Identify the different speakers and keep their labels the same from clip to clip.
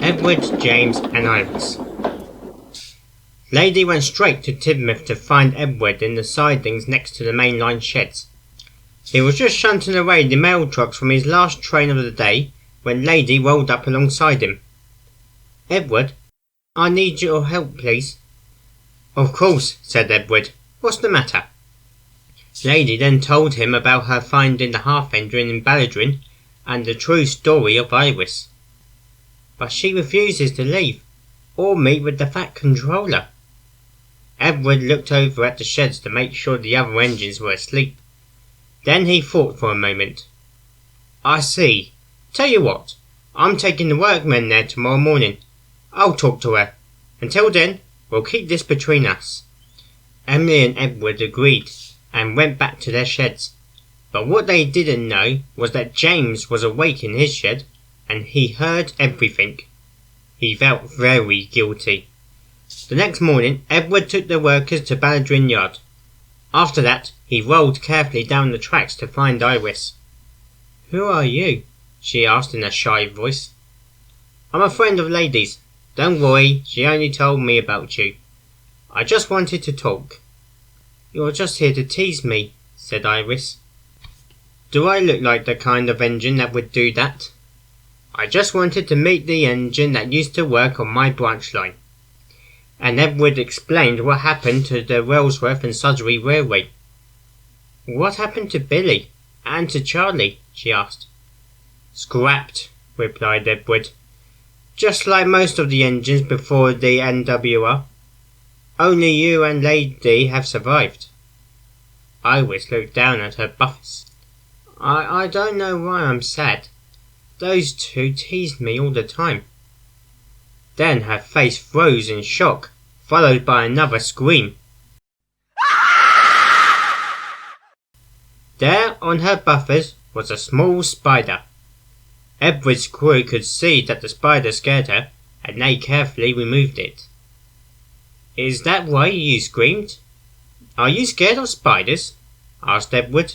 Speaker 1: Edward, James and Iris. Lady went straight to Tidmouth to find Edward in the sidings next to the mainline sheds. He was just shunting away the mail trucks from his last train of the day when Lady rolled up alongside him. "Edward, I need your help, please." "Of course," said Edward. "What's the matter?" Lady then told him about her finding the half-engine in Balladrin and the true story of Iris. "But she refuses to leave, or meet with the Fat Controller." Edward looked over at the sheds to make sure the other engines were asleep. Then he thought for a moment. "I see. Tell you what, I'm taking the workmen there tomorrow morning. I'll talk to her. Until then, we'll keep this between us." Emily and Edward agreed and went back to their sheds. But what they didn't know was that James was awake in his shed and he heard everything. He felt very guilty. The next morning, Edward took the workers to Balladrin Yard. After that, he rolled carefully down the tracks to find Iris. "Who are you?" she asked in a shy voice. "I'm a friend of Lady's. Don't worry, she only told me about you. I just wanted to talk." "You're just here to tease me," said Iris. "Do I look like the kind of engine that would do that?" "I just wanted to meet the engine that used to work on my branch line." And Edward explained what happened to the Wellsworth and Sudbury Railway. "What happened to Billy? And to Charlie?" she asked. "Scrapped," replied Edward. "Just like most of the engines before the NWR. Only you and Lady have survived." Iris looked down at her buffers. I don't know why I'm sad. Those two teased me all the time." Then her face froze in shock, followed by another scream. There on her buffers was a small spider. Edward's crew could see that the spider scared her, and they carefully removed it. "Is that why you screamed? Are you scared of spiders?" asked Edward.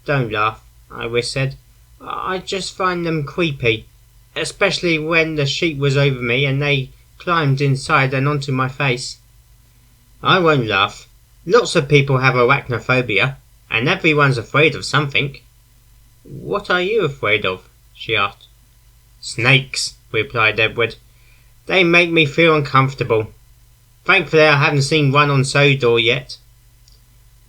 Speaker 1: "Don't laugh," Iris said. "I just find them creepy, especially when the sheet was over me and they climbed inside and onto my face." "I won't laugh. Lots of people have arachnophobia, and everyone's afraid of something." "What are you afraid of?" she asked. "Snakes," replied Edward. "They make me feel uncomfortable. Thankfully I haven't seen one on Sodor yet."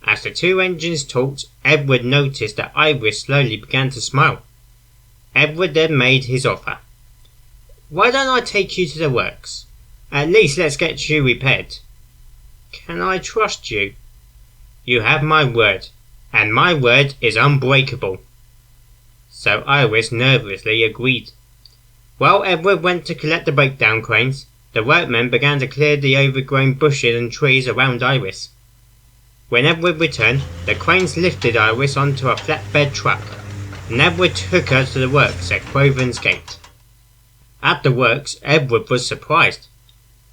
Speaker 1: As the two engines talked, Edward noticed that Iris slowly began to smile. Edward then made his offer. "Why don't I take you to the works? At least let's get you repaired." "Can I trust you?" "You have my word, and my word is unbreakable." So Iris nervously agreed. While Edward went to collect the breakdown cranes, the workmen began to clear the overgrown bushes and trees around Iris. When Edward returned, the cranes lifted Iris onto a flatbed truck, and Edward took her to the works at Craven's Gate. At the works, Edward was surprised.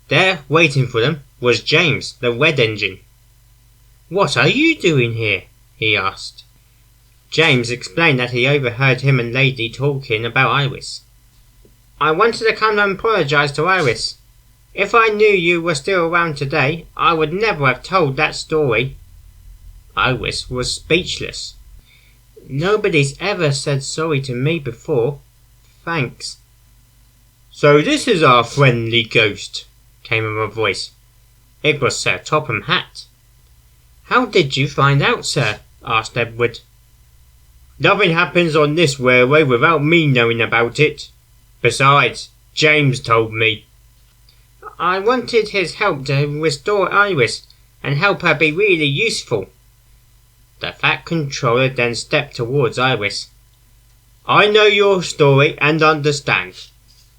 Speaker 1: There, waiting for them, was James, the red engine. "What are you doing here?" he asked. James explained that he overheard him and Lady talking about Iris. "I wanted to come and apologise to Iris. If I knew you were still around today, I would never have told that story." Iris was speechless. "Nobody's ever said sorry to me before. Thanks." "So this is our friendly ghost," came from a voice. It was Sir Topham Hatt. "How did you find out, sir?" asked Edward. "Nothing happens on this railway without me knowing about it. Besides, James told me." "I wanted his help to restore Iris and help her be really useful." The Fat Controller then stepped towards Iris. "I know your story and understand.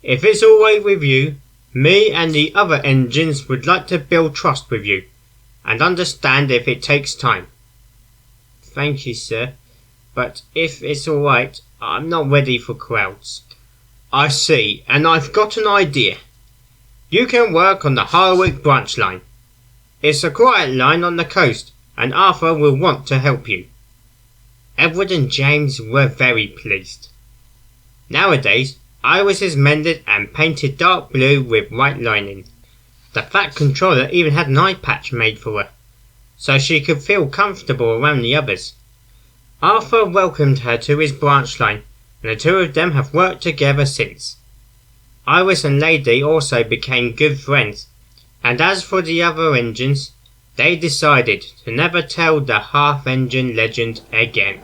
Speaker 1: If it's all right with you, me and the other engines would like to build trust with you, and understand if it takes time." "Thank you, sir, but if it's all right, I'm not ready for crowds." "I see, and I've got an idea. You can work on the Harwick branch line. It's a quiet line on the coast, and Arthur will want to help you." Edward and James were very pleased. Nowadays, Iris is mended and painted dark blue with white lining. The Fat Controller even had an eye patch made for her, so she could feel comfortable around the others. Arthur welcomed her to his branch line, and the two of them have worked together since. Iris and Lady also became good friends, and as for the other engines, they decided to never tell the half-engine legend again.